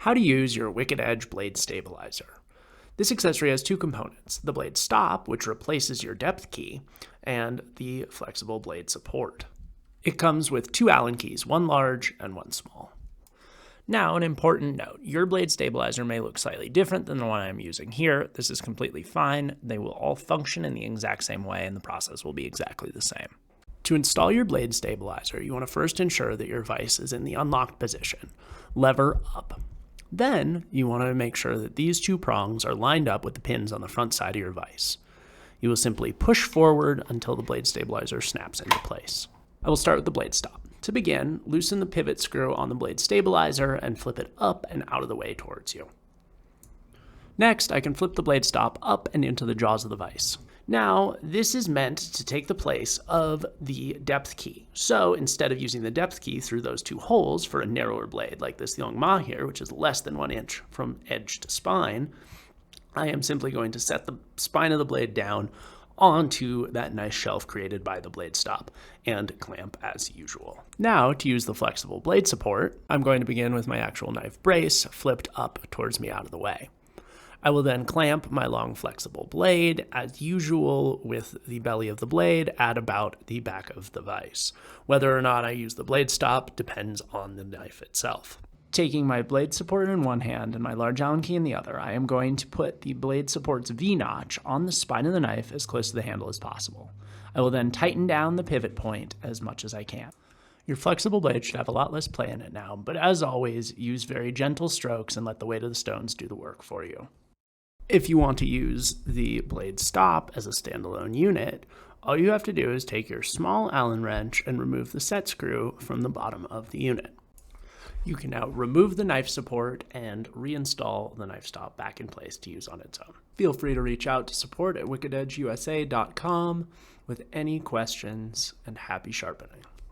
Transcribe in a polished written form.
How to use your Wicked Edge blade stabilizer. This accessory has two components, the blade stop, which replaces your depth key, and the flexible blade support. It comes with two Allen keys, one large and one small. Now, an important note, your blade stabilizer may look slightly different than the one I'm using here. This is completely fine. They will all function in the exact same way and the process will be exactly the same. To install your blade stabilizer, you want to first ensure that your vise is in the unlocked position. Lever up. Then, you want to make sure that these two prongs are lined up with the pins on the front side of your vise. You will simply push forward until the blade stabilizer snaps into place. I will start with the blade stop. To begin, loosen the pivot screw on the blade stabilizer and flip it up and out of the way towards you. Next, I can flip the blade stop up and into the jaws of the vise. Now, this is meant to take the place of the depth key. So instead of using the depth key through those two holes for a narrower blade like this Yongma here, which is less than 1 inch from edge to spine, I am simply going to set the spine of the blade down onto that nice shelf created by the blade stop and clamp as usual. Now, to use the flexible blade support, I'm going to begin with my actual knife brace flipped up towards me out of the way. I will then clamp my long flexible blade, as usual with the belly of the blade, at about the back of the vise. Whether or not I use the blade stop depends on the knife itself. Taking my blade support in one hand and my large Allen key in the other, I am going to put the blade support's V-notch on the spine of the knife as close to the handle as possible. I will then tighten down the pivot point as much as I can. Your flexible blade should have a lot less play in it now, but as always, use very gentle strokes and let the weight of the stones do the work for you. If you want to use the blade stop as a standalone unit, all you have to do is take your small Allen wrench and remove the set screw from the bottom of the unit. You can now remove the knife support and reinstall the knife stop back in place to use on its own. Feel free to reach out to support@wickededgeusa.com with any questions, and happy sharpening.